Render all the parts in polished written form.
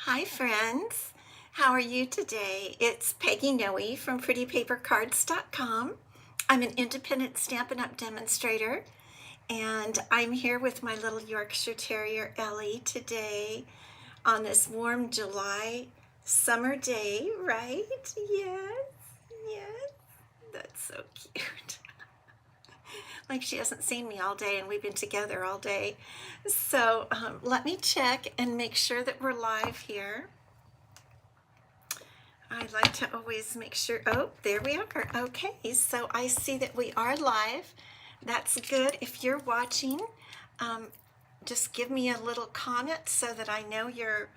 Hi, friends. How are you today? It's Peggy Noe from prettypapercards.com. I'm an independent Stampin' Up! Demonstrator, and I'm here with my little Yorkshire Terrier, Ellie, today on this warm July summer day, right? Yes, yes. That's so cute. Like she hasn't seen me all day, and we've been together all day. So let me check and make sure that we're live here. I like to always make sure. Oh, there we are. Okay, so I see that we are live. That's good. If you're watching, just give me a little comment so that I know you're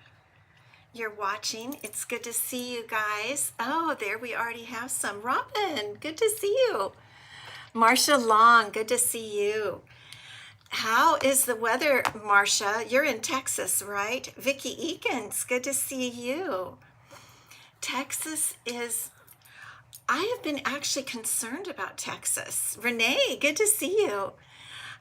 watching. It's good to see you guys. Oh, there we already have some. Robin, good to see you. Marcia Long, good to see you. How is the weather, Marcia? You're in Texas, right? Vicki Eakins, good to see you. Texas is, I have been actually concerned about Texas. Renee, good to see you.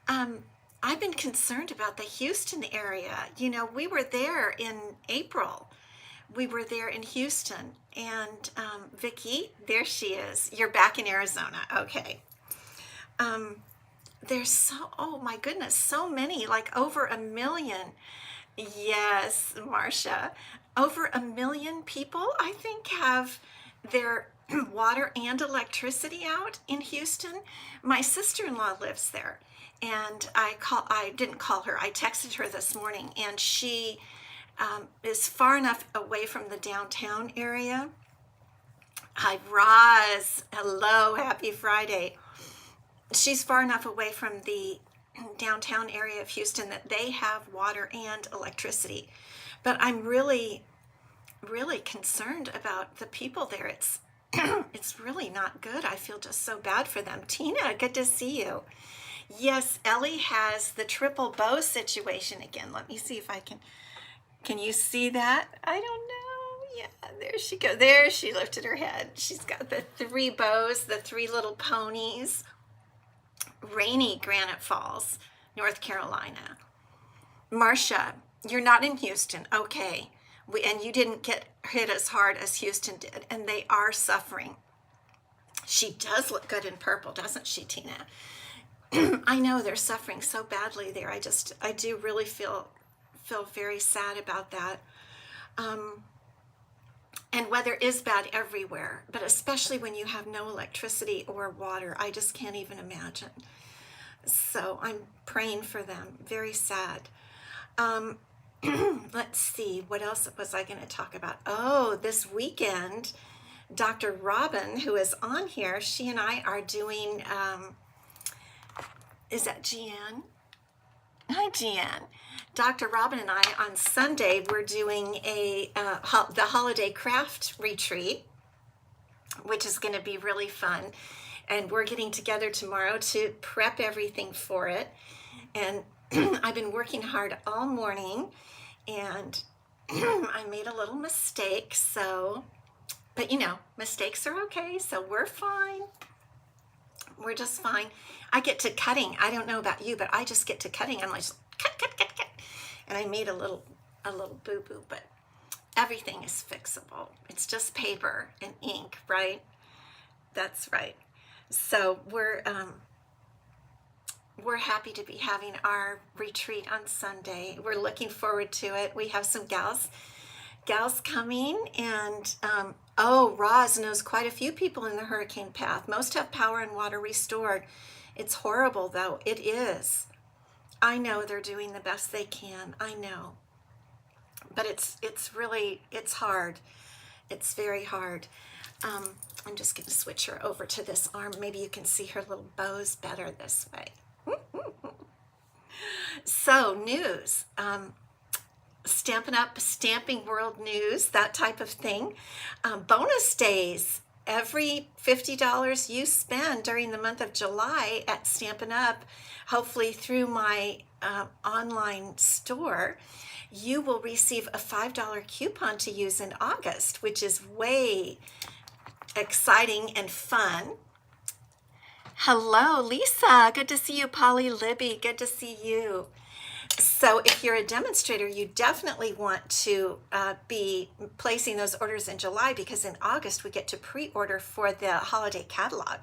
I've been concerned about the Houston area. You know, we were there in April. We were there in Houston. And Vicki, there she is. You're back in Arizona. Okay. There's oh my goodness, so many, like over 1 million. Yes, Marcia. Over 1 million people, I think, have their water and electricity out in Houston. My sister-in-law lives there, and I didn't call her, I texted her this morning, and she is far enough away from the downtown area. Hi, Roz. Hello, happy Friday. She's far enough away from the downtown area of Houston that they have water and electricity. But I'm really, really concerned about the people there. It's it's really not good. I feel just so bad for them. Tina, good to see you. Yes, Ellie has the triple bow situation again. Let me see if I can you see that? I don't know. Yeah, there she goes. There she lifted her head. She's got the 3 bows, the 3 little ponies. Rainy Granite Falls, North Carolina. Marcia, you're not in Houston. Okay. And you didn't get hit as hard as Houston did, and they are suffering. She does look good in purple, doesn't she, Tina? I know they're suffering so badly there. I do really feel very sad about that. And weather is bad everywhere, but especially when you have no electricity or water. I just can't even imagine. So I'm praying for them. Very sad. Let's see, what else was I going to talk about? Oh, this weekend, Dr. Robin, who is on here, she and I are doing, is that Jeanne? Hi, Jeanne. Dr. Robin and I, on Sunday, we're doing the holiday craft retreat, which is going to be really fun. And we're getting together tomorrow to prep everything for it. And I've been working hard all morning, and I made a little mistake. But you know, mistakes are okay, so we're fine. We're just fine. I get to cutting. I don't know about you, but I just get to cutting. I'm like, cut, cut, cut, cut. And I made a little boo-boo, but everything is fixable. It's just paper and ink, right? That's right. So we're happy to be having our retreat on Sunday. We're looking forward to it. We have some gals coming, and oh, Roz knows quite a few people in the hurricane path. Most have power and water restored. It's horrible, though. It is. I know they're doing the best they can. I know. But it's really hard. It's very hard. I'm just going to switch her over to this arm. Maybe you can see her little bows better this way. So, news. Stampin' Up, Stamping World News, that type of thing. Bonus days. Every $50 you spend during the month of July at Stampin' Up, hopefully through my online store, you will receive a $5 coupon to use in August, which is way exciting and fun. Hello, Lisa. Good to see you. Polly Libby, good to see you. So if you're a demonstrator, you definitely want to be placing those orders in July, because in August we get to pre-order for the holiday catalog.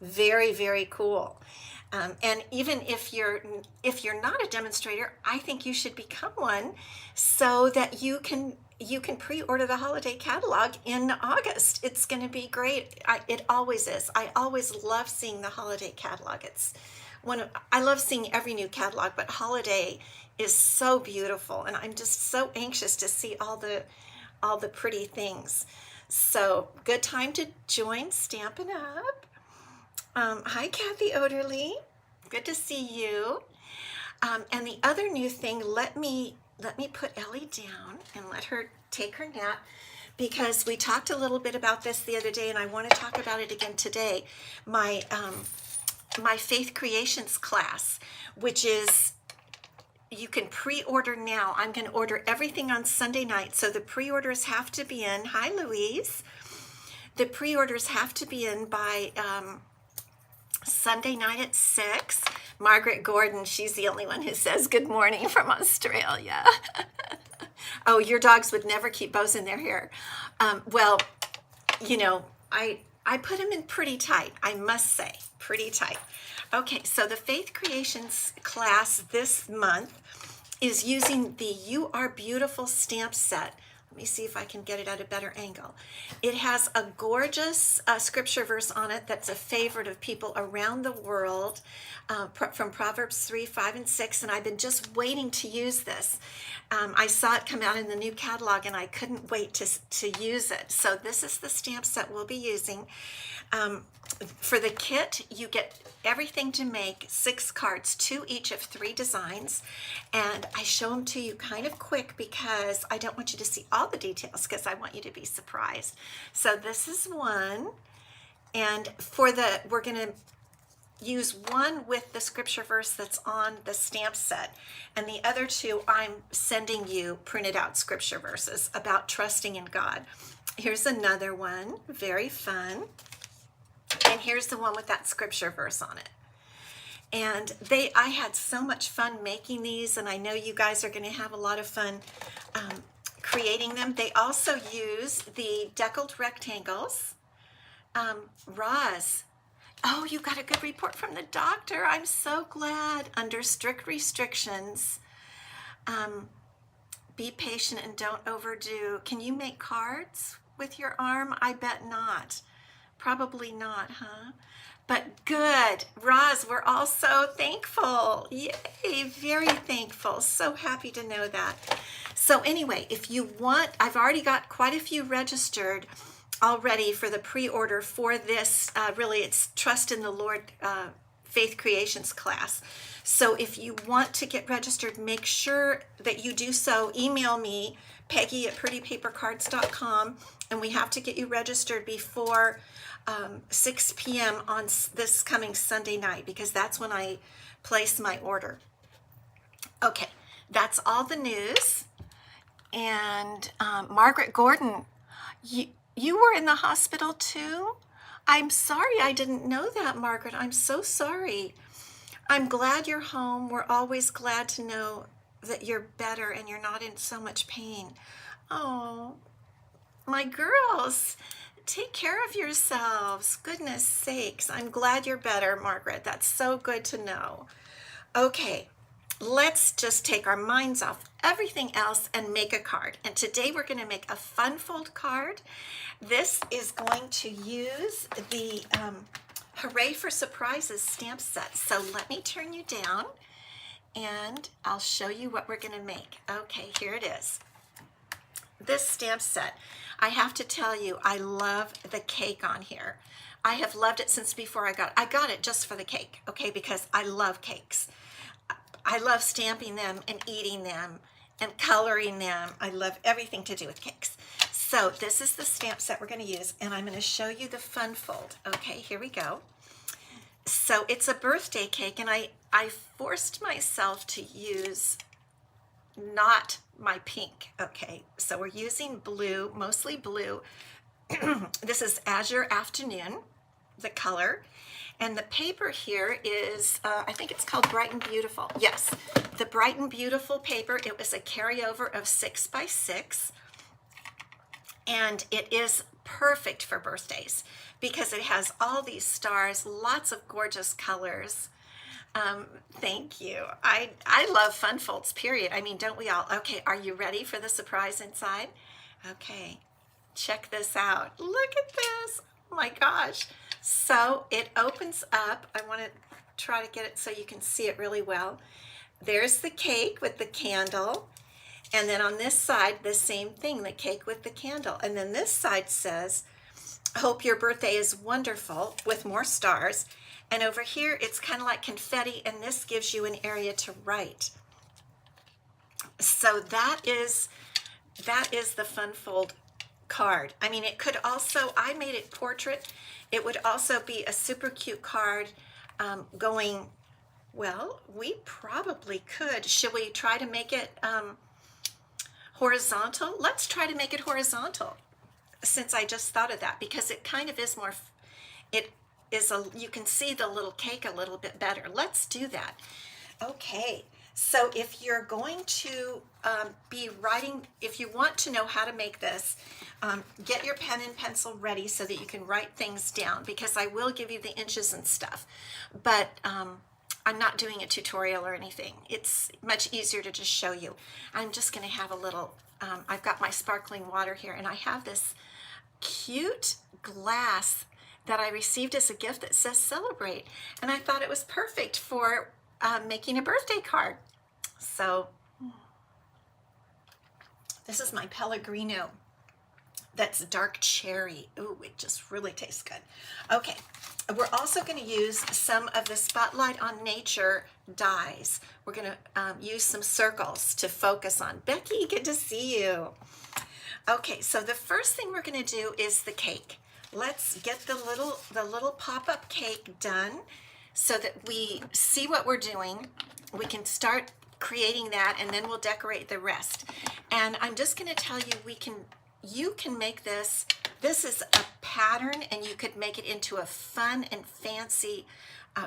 Very, very cool. And even if you're not a demonstrator, I think you should become one so that you can pre-order the holiday catalog in August. It's going to be great. It always is. I always love seeing the holiday catalog. I love seeing every new catalog, but holiday is so beautiful, and I'm just so anxious to see all the pretty things. So, good time to join Stampin' Up. Hi, Kathy Oderly. Good to see you. And the other new thing, let me put Ellie down and let her take her nap, because we talked a little bit about this the other day, and I want to talk about it again today. My Faith Creations class, which is, you can pre-order now. I'm going to order everything on Sunday night, so the pre-orders have to be in. Hi, Louise. The pre-orders have to be in by Sunday night at 6. Margaret Gordon, she's the only one who says good morning from Australia. Oh, your dogs would never keep bows in their hair. Well, you know, I put them in pretty tight, I must say, pretty tight. Okay, so the Faith Creations class this month is using the You Are Beautiful stamp set. Let me see if I can get it at a better angle. It has a gorgeous scripture verse on it that's a favorite of people around the world, from Proverbs 3, 5, and 6, and I've been just waiting to use this. I saw it come out in the new catalog, and I couldn't wait to use it. So this is the stamp set we'll be using. For the kit, you get everything to make 6 cards, 2 each of 3 designs, and I show them to you kind of quick because I don't want you to see all the details, because I want you to be surprised. So this is one, and we're going to use one with the scripture verse that's on the stamp set, and the other 2 I'm sending you printed out scripture verses about trusting in God. Here's another one, very fun. And here's the one with that scripture verse on it. And I had so much fun making these, and I know you guys are going to have a lot of fun creating them. They also use the deckled rectangles. Roz, oh, you got a good report from the doctor. I'm so glad. Under strict restrictions, be patient and don't overdo. Can you make cards with your arm? I bet not. Probably not, huh? But good. Roz, we're all so thankful. Yay, very thankful. So happy to know that. So anyway, if you want, I've already got quite a few registered already for the pre-order for this. Really, it's Trust in the Lord Faith Creations class. So if you want to get registered, make sure that you do so. Email me, Peggy at prettypapercards.com, and we have to get you registered before 6 p.m. on this coming Sunday night, because that's when I place my order. Okay, that's all the news. And Margaret Gordon, you were in the hospital too? I'm sorry, I didn't know that, Margaret. I'm so sorry. I'm glad you're home. We're always glad to know that you're better and you're not in so much pain. Oh, my girls, take care of yourselves. Goodness sakes. I'm glad you're better, Margaret. That's so good to know. Okay, let's just take our minds off everything else and make a card. And today we're going to make a fun fold card. This is going to use the Hooray for Surprises stamp set. So let me turn you down and I'll show you what we're going to make. Okay, here it is. This stamp set, I have to tell you, I love the cake on here. I have loved it since before I got it just for the cake, okay, because I love cakes. I love stamping them and eating them and coloring them. I love everything to do with cakes. So this is the stamp set we're going to use, and I'm going to show you the fun fold. Okay, here we go. So it's a birthday cake, and I forced myself to use not my pink. Okay, so we're using blue, mostly blue. This is Azure Afternoon, the color. And the paper here is, I think it's called Bright and Beautiful. Yes, the Bright and Beautiful paper. It was a carryover of 6 by 6. And it is perfect for birthdays because it has all these stars, lots of gorgeous colors. Thank you. I love fun folds, period. I mean, don't we all? Okay, are you ready for the surprise inside? Okay, check this out. Look at this. Oh my gosh. So it opens up. I want to try to get it so you can see it really well. There's the cake with the candle. And then on this side, the same thing, the cake with the candle. And then this side says, hope your birthday is wonderful, with more stars. And over here, it's kind of like confetti, and this gives you an area to write. So that is the Fun Fold card. I mean, it could also, I made it portrait. It would also be a super cute card going, well, we probably could. Should we try to make it horizontal? Let's try to make it horizontal, since I just thought of that, because it kind of is more, it is a, you can see the little cake a little bit better. Let's do that. Okay, so if you're going to be writing, if you want to know how to make this, get your pen and pencil ready so that you can write things down, because I will give you the inches and stuff, but I'm not doing a tutorial or anything. It's much easier to just show you. I'm just going to have a little, I've got my sparkling water here, and I have this cute glass that I received as a gift that says celebrate, and I thought it was perfect for making a birthday card. So this is my Pellegrino that's dark cherry. Ooh, it just really tastes good. Okay, we're also going to use some of the Spotlight on Nature dies. We're going to use some circles to focus on. Becky, good to see you. Okay, so the first thing we're going to do is the cake. Let's get the little pop-up cake done so that we see what we're doing. We can start creating that, and then we'll decorate the rest. And I'm just going to tell you, you can make this. This is a pattern, and you could make it into a fun and fancy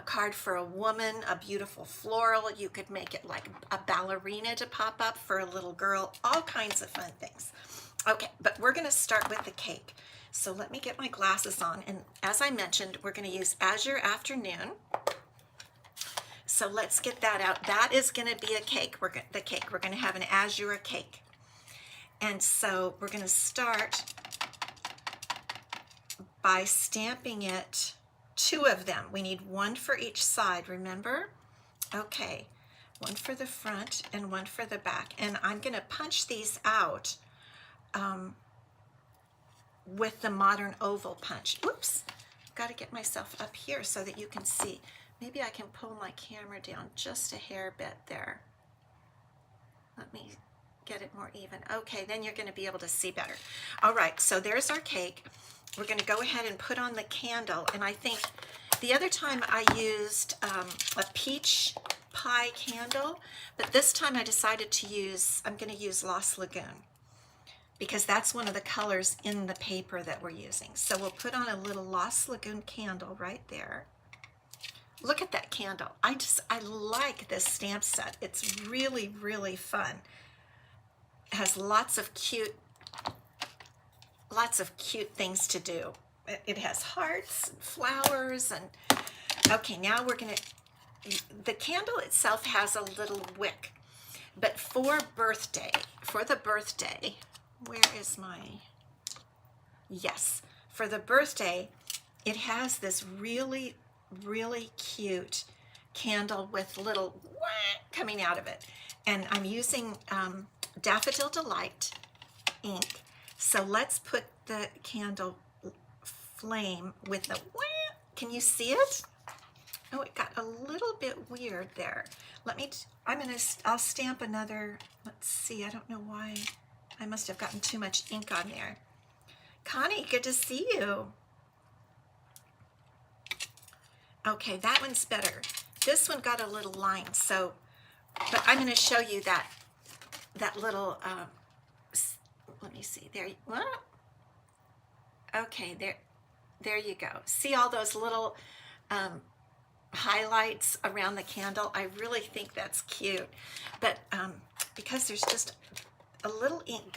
card for a woman, a beautiful floral. You could make it like a ballerina to pop up for a little girl, all kinds of fun things. Okay, but we're going to start with the cake. So let me get my glasses on, and as I mentioned, we're going to use Azure Afternoon. So let's get that out. That is going to be a cake. We're going to have an azure cake. And so we're going to start by stamping it, 2 of them. We need 1 for each side, remember? Okay, 1 for the front and 1 for the back. And I'm going to punch these out with the modern oval punch. Oops, got to get myself up here so that you can see. Maybe I can pull my camera down just a hair bit there. Let me get it more even. Okay, then you're going to be able to see better. All right, so there's our cake. We're going to go ahead and put on the candle, and I think the other time I used a peach pie candle, but this time I decided to use, I'm going to use Lost Lagoon, because that's one of the colors in the paper that we're using. So we'll put on a little Lost Lagoon candle right there. Look at that candle. I like this stamp set. It's really, really fun. It has lots of cute things to do. It has hearts and flowers, and okay, now we're gonna, the candle itself has a little wick, but for the birthday, where is my, yes, for the birthday, it has this really, really cute candle with little coming out of it. And I'm using Daffodil Delight ink. So let's put the candle flame with the, can you see it? Oh, it got a little bit weird there. I'll stamp another, let's see, I don't know why. I must have gotten too much ink on there. Connie, good to see you. Okay, that one's better. This one got a little line, so, but I'm going to show you that little, let me see, there, okay, there, There you go. See all those little highlights around the candle? I really think that's cute. But because there's just a little ink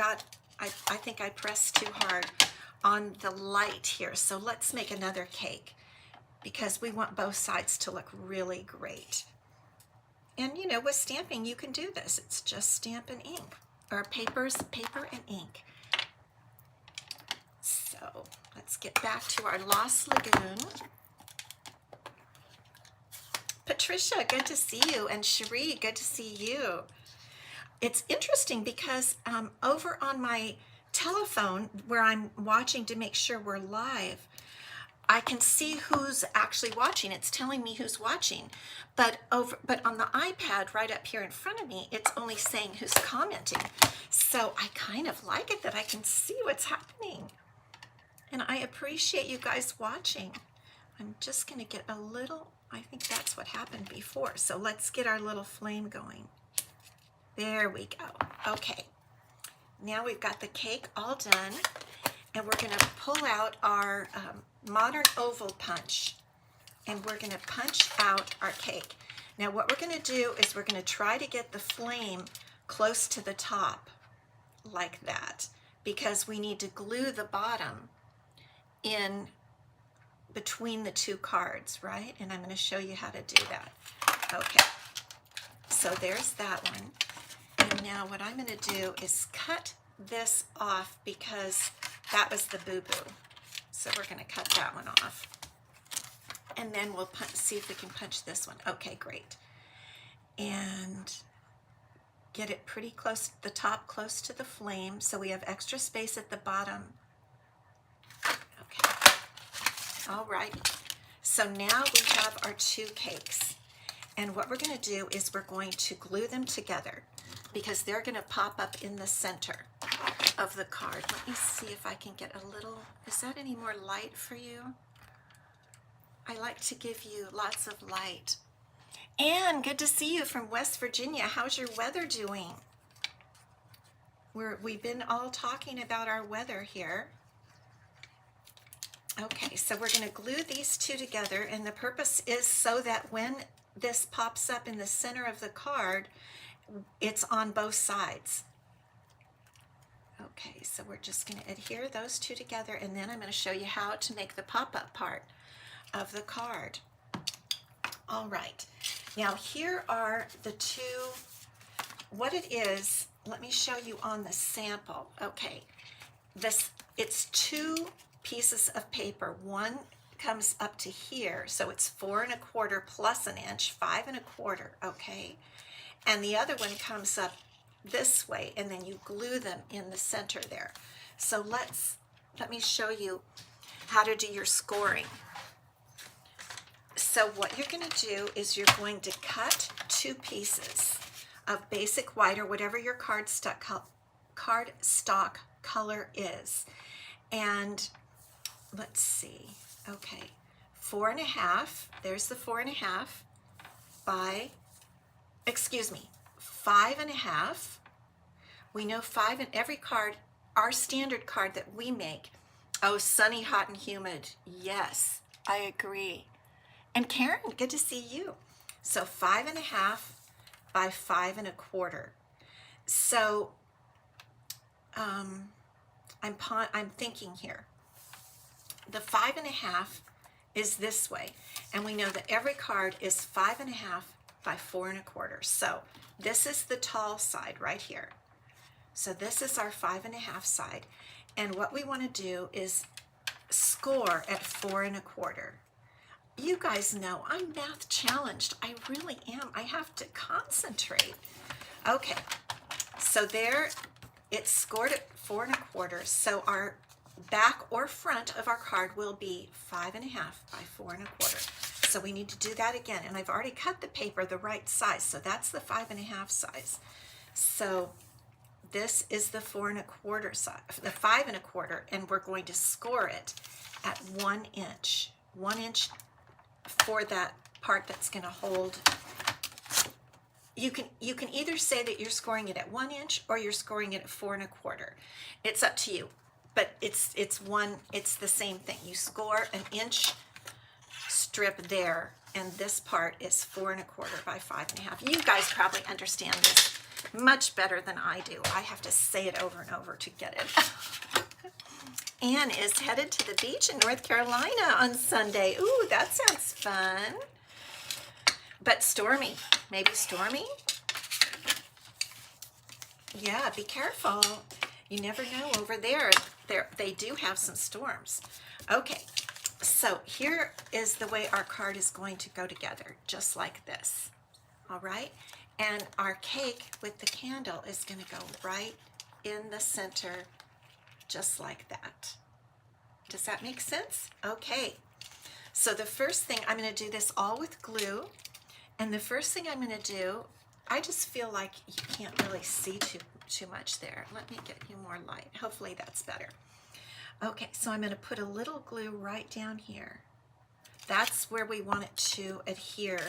I think I pressed too hard on the light here. So let's make another cake because we want both sides to look really great. And you know, with stamping, you can do this. It's just stamp and ink, or paper and ink. So let's get back to our Lost Lagoon. Patricia, good to see you. And Cherie, good to see you. It's interesting because over on my telephone where I'm watching to make sure we're live, I can see who's actually watching. It's telling me who's watching. But on the iPad right up here in front of me, it's only saying who's commenting. So I kind of like it that I can see what's happening. And I appreciate you guys watching. I'm just going to get a little, I think that's what happened before. So let's get our little flame going. There we go. Okay. Now we've got the cake all done. And we're going to pull out our modern oval punch. And we're going to punch out our cake. Now what we're going to do is we're going to try to get the flame close to the top, like that. Because we need to glue the bottom in between the two cards, right? And I'm going to show you how to do that. Okay, so there's that one. And now what I'm going to do is cut this off because that was the boo-boo. So we're going to cut that one off. And then we'll see if we can punch this one. Okay, great. And get it pretty close, the top close to the flame, so we have extra space at the bottom. Okay. All right. So now we have our two cakes. And what we're going to do is we're going to glue them together because they're going to pop up in the center of the card. Let me see if I can get a little, is that any more light for you? I like to give you lots of light. Anne, good to see you from West Virginia. How's your weather doing? We've been all talking about our weather here. Okay, so we're going to glue these two together, and the purpose is so that when this pops up in the center of the card, it's on both sides. Okay, so we're just going to adhere those two together, and then I'm going to show you how to make the pop-up part of the card. All right, now here are the two, what it is, let me show you on the sample. Okay, it's two pieces of paper. One comes up to here, so it's 4 1/4 plus an inch, 5 1/4, okay? And the other one comes up this way, and then you glue them in the center there. So let me show you how to do your scoring. So what you're going to do is you're going to cut two pieces of basic white or whatever your cardstock color is. And let's see, okay, 4 1/2, there's the 4 1/2 by, excuse me, 5 1/2. We know 5 in every card, our standard card that we make. Oh, sunny, hot, and humid. Yes, I agree. And Karen, good to see you. So 5 1/2 by 5 1/4. So I'm thinking here. The 5 1/2 is this way, and we know that every card is 5 1/2 by 4 1/4. So this is the tall side right here. So this is our 5 1/2 side, and what we want to do is score at 4 1/4. You guys know I'm math challenged. I really am. I have to concentrate. Okay, so there it's scored at 4 1/4. So our back or front of our card will be 5 1/2 by 4 1/4. So we need to do that again. And I've already cut the paper the right size. So that's the 5 1/2 size. So this is the 4 1/4 size, the 5 1/4, and we're going to score it at 1 inch. 1 inch for that part that's going to hold. You can either say that you're scoring it at 1 inch or you're scoring it at 4 1/4. It's up to you. but it's the same thing. You score an inch strip there, and this part is 4 1/4 by 5 1/2. You guys probably understand this much better than I do. I have to say it over and over to get it. Anne is headed to the beach in North Carolina on Sunday. Ooh, that sounds fun. But stormy, maybe stormy? Yeah, be careful. You never know over there. They do have some storms. Okay, so here is the way our card is going to go together, just like this. All right, and our cake with the candle is going to go right in the center, just like that. Does that make sense? Okay, so the first thing, I'm going to do this all with glue, and the first thing I'm going to do, I just feel like you can't really see too much there. Let me get you more light. Hopefully that's better. Okay, so I'm going to put a little glue right down here. That's where we want it to adhere.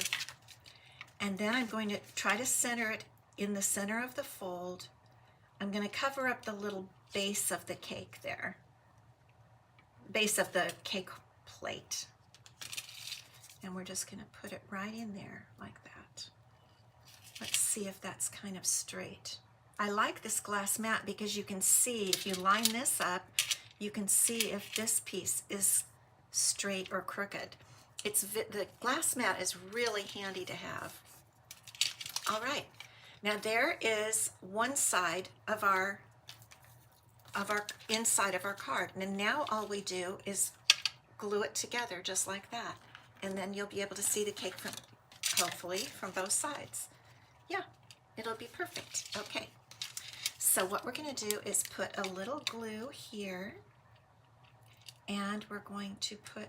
And then I'm going to try to center it in the center of the fold. I'm going to cover up the little base of the cake there. Base of the cake plate. And we're just going to put it right in there like that. Let's see if that's kind of straight. I like this glass mat because you can see, if you line this up, you can see if this piece is straight or crooked. The glass mat is really handy to have. All right, now there is one side of our inside of our card. And now all we do is glue it together just like that. And then you'll be able to see the cake from, hopefully, from both sides. Yeah, it'll be perfect. Okay, so what we're going to do is put a little glue here, and we're going to put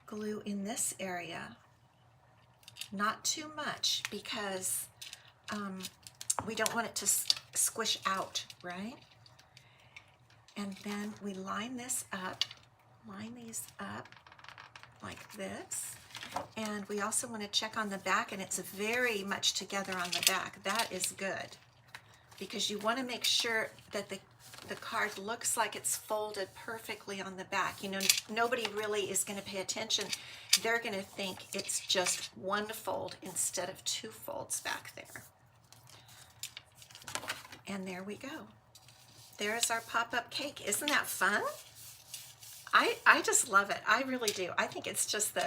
glue in this area. Not too much, because we don't want it to squish out, right? And then we line this up, line these up like this. And we also want to check on the back, and it's very much together on the back. That is good, because you want to make sure that the card looks like it's folded perfectly on the back. You know, nobody really is going to pay attention. They're going to think it's just one fold instead of two folds back there. And there we go. There's our pop-up cake. Isn't that fun? I just love it. I really do. I think it's just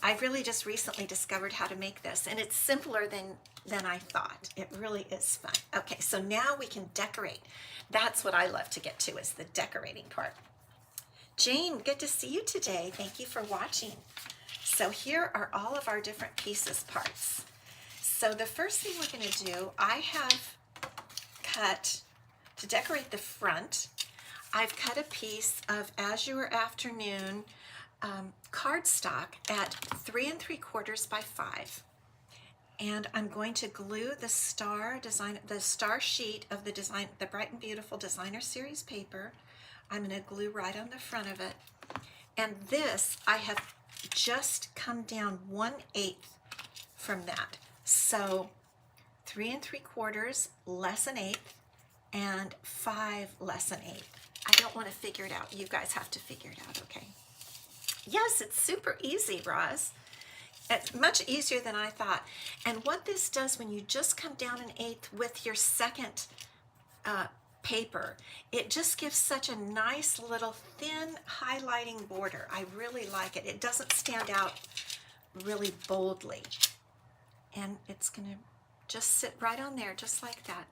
I really just recently discovered how to make this, and it's simpler than I thought. It really is fun. Okay, so now we can decorate. That's what I love to get to, is the decorating part. Jane, good to see you today. Thank you for watching. So here are all of our different pieces, parts. So the first thing we're going to do, I have cut, to decorate the front, I've cut a piece of Azure Afternoon cardstock at 3 3/4 by 5. And I'm going to glue the star sheet of the Bright and Beautiful Designer Series paper. I'm going to glue right on the front of it. And this, I have just come down 1/8 from that. So 3 3/4 less an 1/8, and 5 less an 1/8. I don't want to figure it out. You guys have to figure it out, okay? Yes, it's super easy, Roz. It's much easier than I thought. And what this does, when you just come down an 1/8 with your second paper, it just gives such a nice little thin highlighting border. I really like it. It doesn't stand out really boldly. And it's going to just sit right on there, just like that.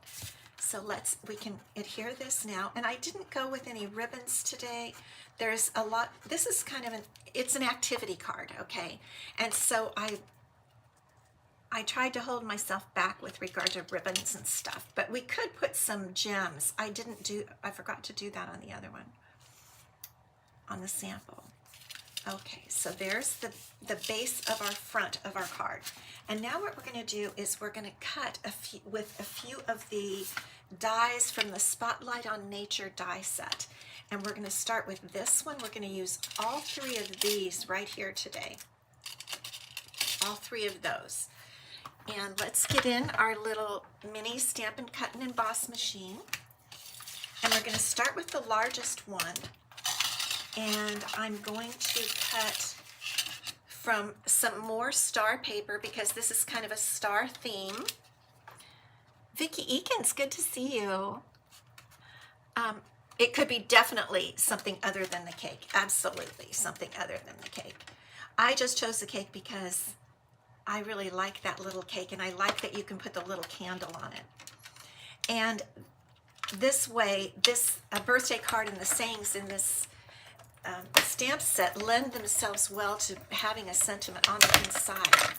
So we can adhere this now. And I didn't go with any ribbons today. There's a lot, this is kind of it's an activity card, okay? And so I tried to hold myself back with regard to ribbons and stuff, but we could put some gems. I forgot to do that on the other one, on the sample. Okay, so there's the base of our front of our card. And now what we're going to do is we're going to cut with a few of the dies from the Spotlight on Nature die set. And we're going to start with this one. We're going to use all 3 of these right here today. All 3 of those. And let's get in our little mini Stampin' Cut and Emboss machine. And we're going to start with the largest one. And I'm going to cut from some more star paper because this is kind of a star theme. Vicki Eakins, good to see you. It could be definitely something other than the cake. Absolutely something other than the cake. I just chose the cake because I really like that little cake, and I like that you can put the little candle on it. And this way, a birthday card and the sayings in this stamp set lend themselves well to having a sentiment on the inside.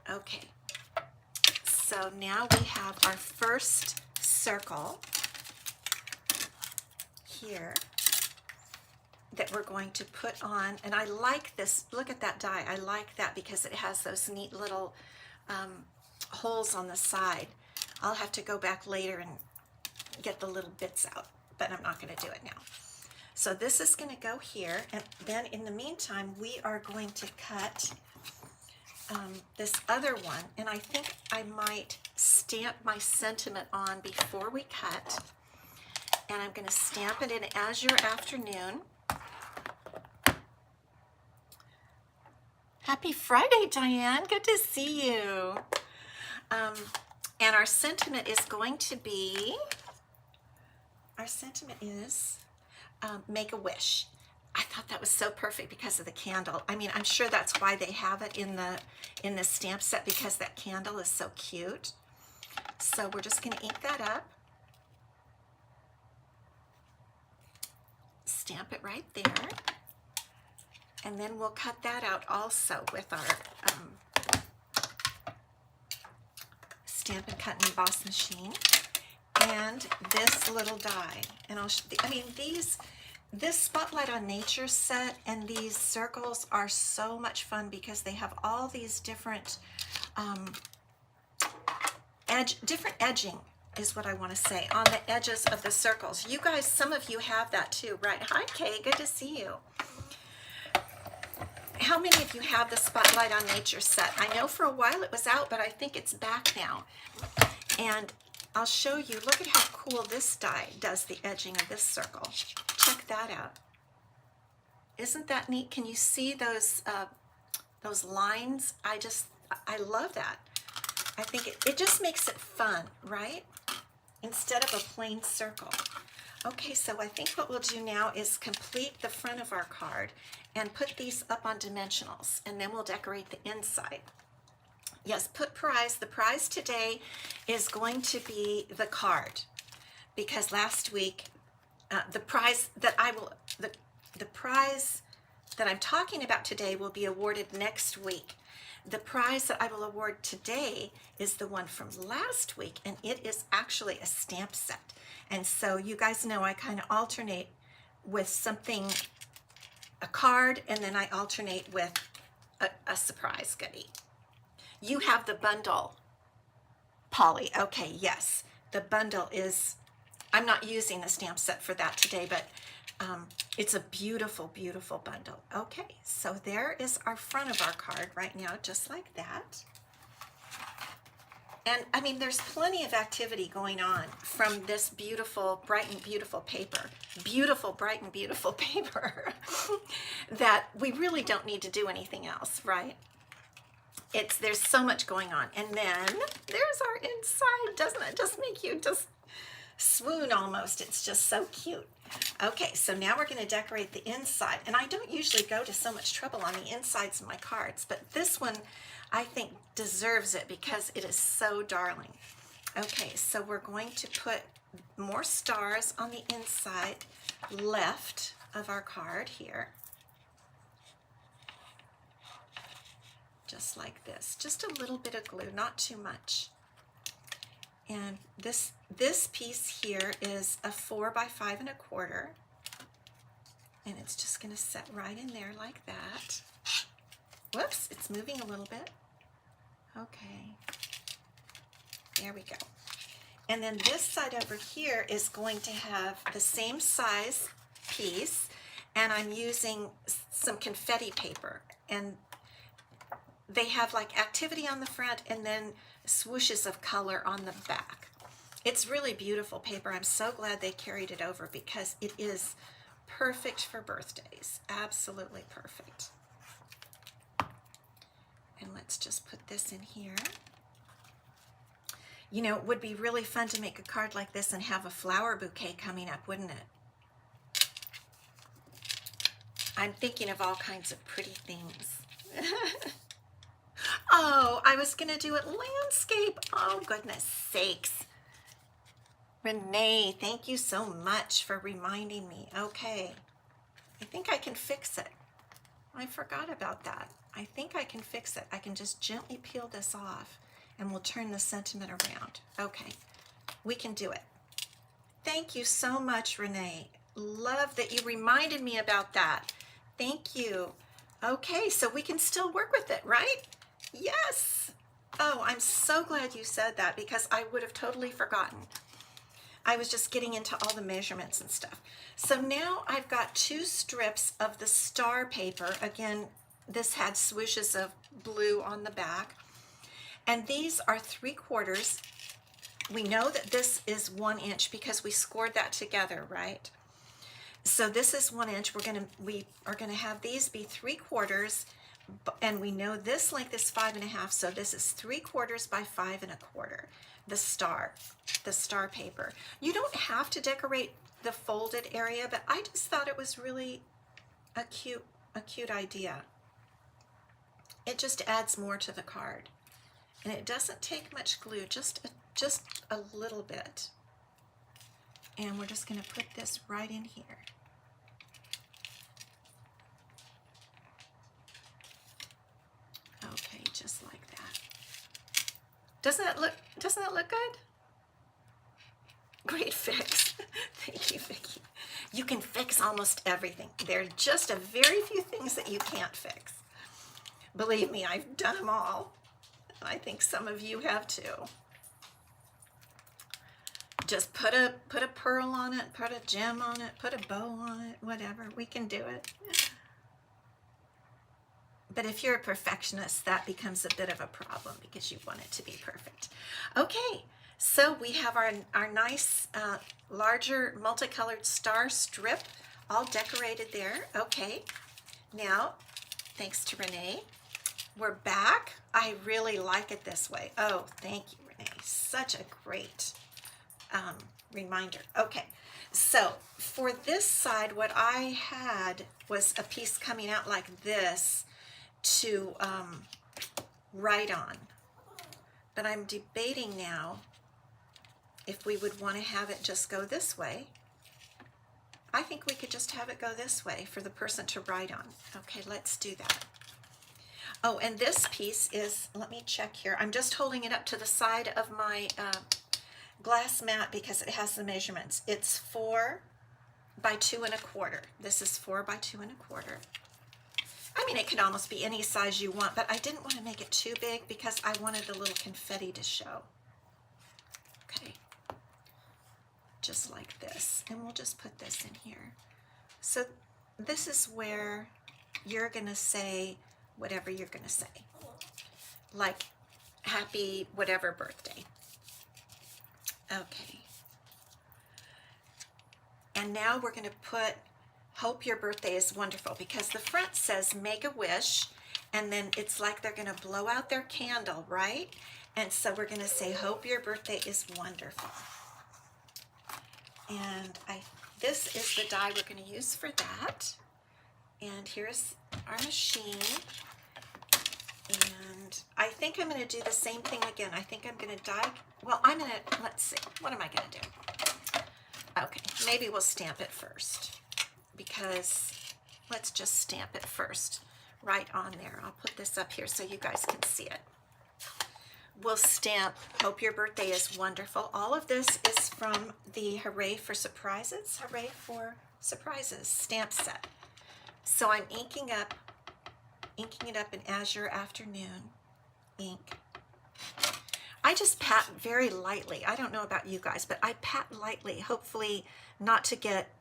Okay, so now we have our first circle here that we're going to put on, and I like this. Look at that die. I like that because it has those neat little holes on the side. I'll have to go back later and get the little bits out, but I'm not going to do it now. So this is going to go here, and then in the meantime we are going to cut this other one, and I think I might stamp my sentiment on before we cut, and I'm going to stamp it in As Your Afternoon. Happy Friday, Diane. Good to see you. And our sentiment is going to be, make a wish. I thought that was so perfect because of the candle. I mean, I'm sure that's why they have it in the stamp set, because that candle is so cute. So we're just going to ink that up. Stamp it right there. And then we'll cut that out also with our Stampin' Cut and Emboss machine. And this little die. And this Spotlight on Nature set and these circles are so much fun because they have all these different different edging is what I want to say on the edges of the circles. You guys, some of you have that too, right? Hi, Kay, good to see you. How many of you have the Spotlight on Nature set? I know for a while it was out, but I think it's back now. And I'll show you, look at how cool this die does the edging of this circle. Check that out. Isn't that neat? Can you see those lines? I love that. I think it just makes it fun, right? Instead of a plain circle. Okay, so I think what we'll do now is complete the front of our card and put these up on dimensionals, and then we'll decorate the inside. Yes, put prize. The prize today is going to be the card, because last week the prize that I'm talking about today will be awarded next week. The prize that I will award today is the one from last week, and it is actually a stamp set. And so you guys know I kind of alternate with something, a card, and then I alternate with a surprise goodie. You have the bundle, Polly. Okay, yes. The bundle is, I'm not using the stamp set for that today, but it's a beautiful, beautiful bundle. Okay, so there is our front of our card right now, just like that. And I mean, there's plenty of activity going on from this beautiful, bright and beautiful paper. Beautiful, bright and beautiful paper that we really don't need to do anything else, right? There's so much going on. And then there's our inside. Doesn't it just make you just swoon almost? It's just so cute. Okay, so now we're going to decorate the inside. And I don't usually go to so much trouble on the insides of my cards, but this one I think deserves it because it is so darling. Okay, so we're going to put more stars on the inside left of our card here. Just like this. Just a little bit of glue, not too much. And this piece here is a 4 by 5 1/4, and it's just going to set right in there like that. Whoops, it's moving a little bit. Okay, there we go. And then this side over here is going to have the same size piece, and I'm using some confetti paper, and they have like activity on the front and then swooshes of color on the back. It's really beautiful paper. I'm so glad they carried it over because it is perfect for birthdays. Absolutely perfect. And let's just put this in here. You know, it would be really fun to make a card like this and have a flower bouquet coming up, wouldn't it? I'm thinking of all kinds of pretty things. Oh, I was going to do it landscape. Oh, goodness sakes. Renee, thank you so much for reminding me. Okay, I think I can fix it. I forgot about that. I think I can fix it. I can just gently peel this off and we'll turn the sentiment around. Okay, we can do it. Thank you so much, Renee. Love that you reminded me about that. Thank you. Okay, so we can still work with it, right? Yes. Oh, I'm so glad you said that because I would have totally forgotten. I was just getting into all the measurements and stuff. So now I've got 2 strips of the star paper. Again, this had swooshes of blue on the back. And these are 3/4. We know that this is 1 inch because we scored that together, right? So this is 1 inch. We are gonna have these be 3/4, and we know this length is 5.5. So this is 3/4 by 5.25. The star paper. You don't have to decorate the folded area, but I just thought it was really a cute idea. It just adds more to the card, and it doesn't take much glue, just a little bit. And we're just going to put this right in here. Okay, just like that. Doesn't that look good? Great fix. Thank you, Vicki. You can fix almost everything. There are just a very few things that you can't fix. Believe me, I've done them all. I think some of you have too. Just put a pearl on it, put a gem on it, put a bow on it, whatever. We can do it. But if you're a perfectionist, that becomes a bit of a problem because you want it to be perfect. Okay, so we have our nice larger multicolored star strip all decorated there. Okay, now, thanks to Renee, we're back. I really like it this way. Oh, thank you, Renee. Such a great reminder. Okay, so for this side, what I had was a piece coming out like this to write on. But I'm debating now if we would want to have it just go this way. I think we could just have it go this way for the person to write on. Okay, let's do that. Oh, and this piece is, let me check here. I'm just holding it up to the side of my glass mat because it has the measurements. It's 4 by 2.25. This is 4 by 2.25. I mean, it could almost be any size you want, but I didn't want to make it too big because I wanted the little confetti to show. Okay, just like this. And we'll just put this in here. So this is where you're going to say whatever you're going to say. Like, happy whatever birthday. Okay. And now we're going to put hope your birthday is wonderful because the front says make a wish, and then it's like they're going to blow out their candle, right? And so we're going to say hope your birthday is wonderful. And this is the die we're going to use for that. And here's our machine. And I think I'm going to do the same thing again. I think I'm going to die. Well, let's see. What am I going to do? Okay, maybe we'll stamp it first, because let's just stamp it first right on there. I'll put this up here so you guys can see it. We'll stamp hope your birthday is wonderful. All of this is from the Hooray for Surprises, Hooray for Surprises stamp set. So I'm inking it up in Azure Afternoon ink. I just pat very lightly. I don't know about you guys, but I pat lightly, hopefully not to get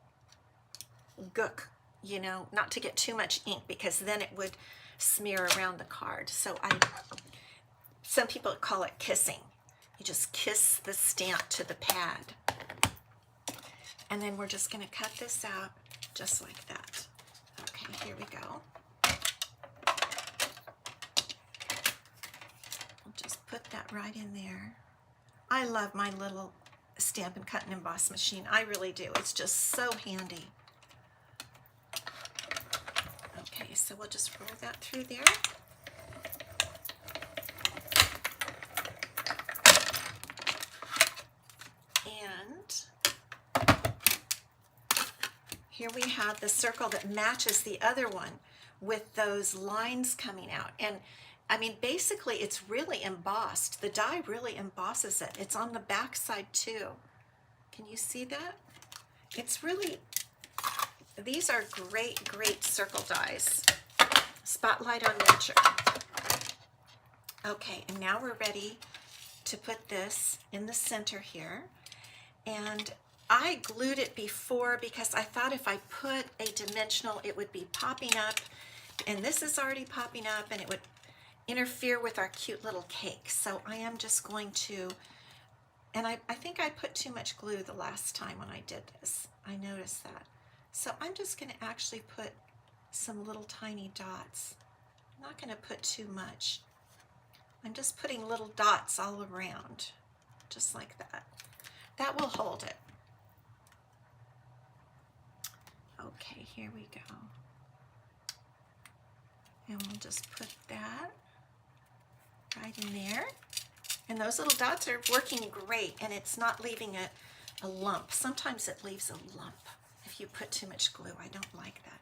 gook, you know, not to get too much ink, because then it would smear around the card. So some people call it kissing, You just kiss the stamp to the pad. And then we're just going to cut this out just like that. Okay, here we go. I'll just put that right in there. I love my little Stampin' Cut and Emboss machine. I really do. It's just so handy. Okay, so we'll just roll that through there. And here we have the circle that matches the other one with those lines coming out. And I mean, basically it's really embossed. The die really embosses it. It's on the back side too. Can you see that? It's really, these are great, great circle dies. Spotlight on Nature. Okay, and now we're ready to put this in the center here. And I glued it before because I thought if I put a dimensional, it would be popping up. And this is already popping up and it would interfere with our cute little cake. So I am just going to, and I think I put too much glue the last time when I did this. I noticed that. So I'm just going to actually put some little tiny dots. I'm not going to put too much. I'm just putting little dots all around, just like that. That will hold it. Okay, here we go. And we'll just put that right in there. And those little dots are working great, and it's not leaving a lump. Sometimes it leaves a lump if you put too much glue. I don't like that.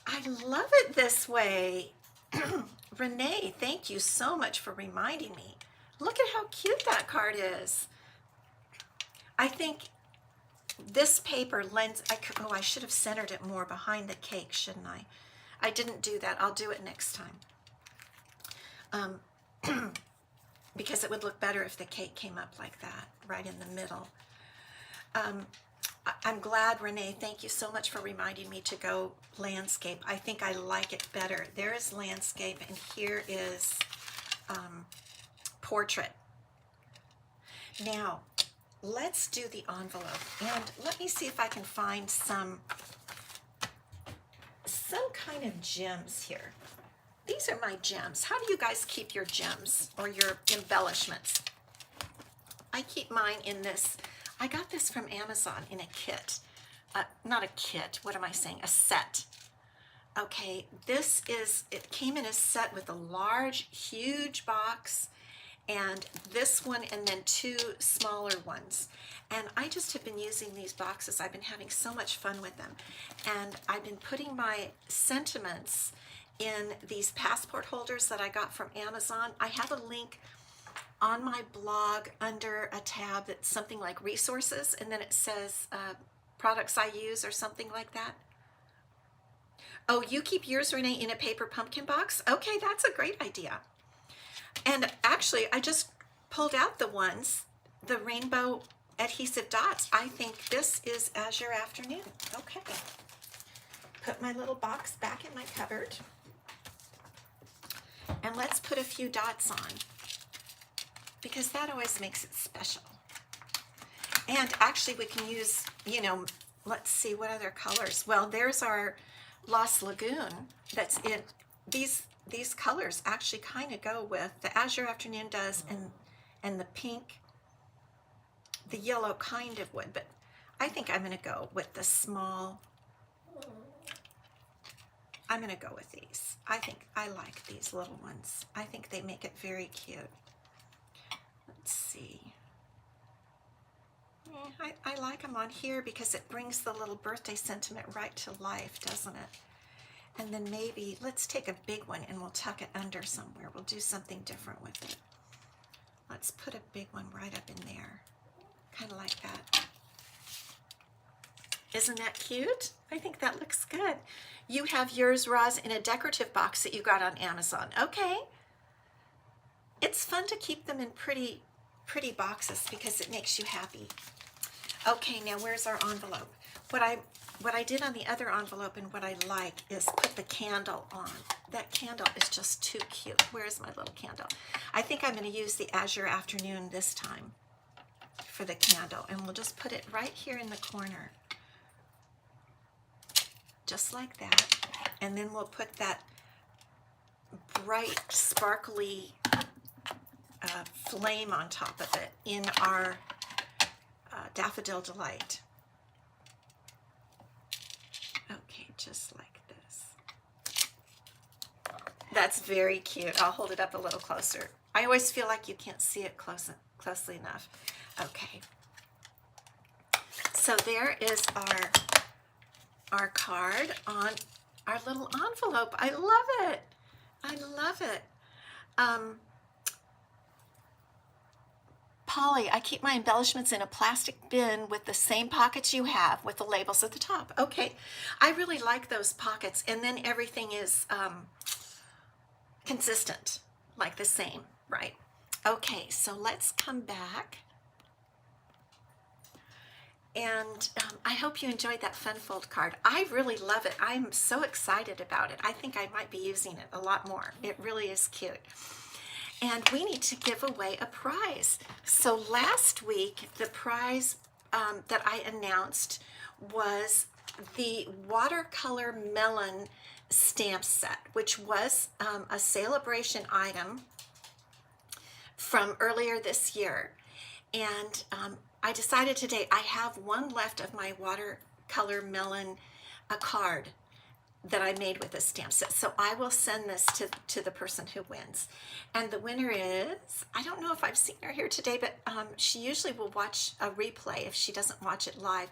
I love it this way. Renee, thank you so much for reminding me. Look at how cute that card is. I think this paper lends, I should have centered it more behind the cake, shouldn't I? I didn't do that. I'll do it next time. Because it would look better if the cake came up like that, right in the middle. I'm glad, Renee, thank you so much for reminding me to go landscape. I think I like it better. There is landscape, and here is portrait. Now, let's do the envelope, and let me see if I can find some kind of gems here. These are my gems. How do you guys keep your gems or your embellishments? I keep mine in this. I got this from Amazon in a kit. Not a kit, what am I saying? A set. Okay, it came in a set with a large, huge box, and this one, and then two smaller ones. And I just have been using these boxes. I've been having so much fun with them. And I've been putting my sentiments in these passport holders that I got from Amazon. I have a link on my blog under a tab that's something like resources, and then it says products I use or something like that. Oh, you keep yours, Renee, in a paper pumpkin box? Okay, that's a great idea. And actually, I just pulled out the ones, the rainbow adhesive dots. I think this is Azure Afternoon. Okay. Put my little box back in my cupboard. And let's put a few dots on, because that always makes it special. And actually we can use, let's see what other colors. Well, there's our Lost Lagoon that's in these colors actually kind of go with the Azure Afternoon does, and the pink, the yellow kind of would, but I think I'm going to go with the small. I'm going to go with these. I think I like these little ones. I think they make it very cute. Let's see. Yeah, I like them on here because it brings the little birthday sentiment right to life, doesn't it? And then maybe let's take a big one and we'll tuck it under somewhere. We'll do something different with it. Let's put a big one right up in there. Kind of like that. Isn't that cute? I think that looks good. You have yours, Roz, in a decorative box that you got on Amazon. Okay. It's fun to keep them in pretty boxes because it makes you happy. Okay, now where's our envelope? What what I did on the other envelope and what I like is put the candle on. That candle is just too cute. Where's my little candle? I think I'm going to use the Azure Afternoon this time for the candle, and we'll just put it right here in the corner, just like that. And then we'll put that bright, sparkly flame on top of it in our Daffodil Delight. Okay, just like this. That's very cute. I'll hold it up a little closer. I always feel like you can't see it closely enough. Okay. So there is our card on our little envelope. I love it. I love it. Polly, I keep my embellishments in a plastic bin with the same pockets you have with the labels at the top. Okay, I really like those pockets, and then everything is consistent, like the same, right? Okay, so let's come back. And I hope you enjoyed that fun fold card. I really love it. I'm so excited about it. I think I might be using it a lot more. It really is cute. And we need to give away a prize. So last week, the prize that I announced was the watercolor melon stamp set, which was a celebration item from earlier this year. And I decided today I have one left of my watercolor melon card that I made with this stamp set. So I will send this to the person who wins. And the winner is, I don't know if I've seen her here today, but she usually will watch a replay if she doesn't watch it live.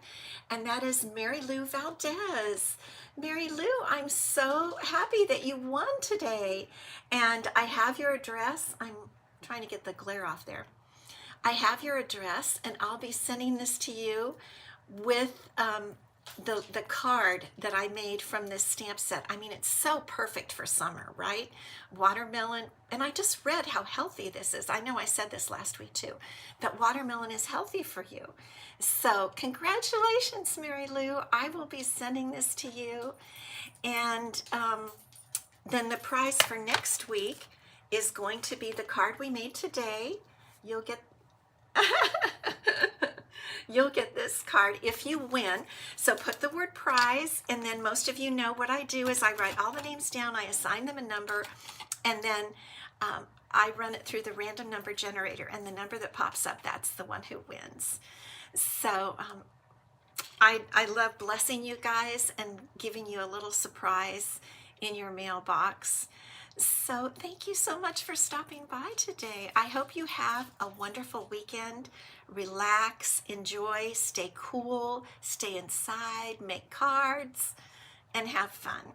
And that is Mary Lou Valdez. Mary Lou, I'm so happy that you won today. And I have your address. I'm trying to get the glare off there. I have your address, and I'll be sending this to you with the card that I made from this stamp set. I mean, it's so perfect for summer, right? Watermelon, and I just read how healthy this is. I know I said this last week too, that watermelon is healthy for you. So congratulations, Mary Lou. I will be sending this to you. And then the prize for next week is going to be the card we made today. You'll get you'll get this card if you win. So put the word prize, and then most of you know what I do is I write all the names down, I assign them a number, and then I run it through the random number generator, and the number that pops up, that's the one who wins. So I love blessing you guys and giving you a little surprise in your mailbox. So thank you so much for stopping by today. I hope you have a wonderful weekend. Relax, enjoy, stay cool, stay inside, make cards, and have fun.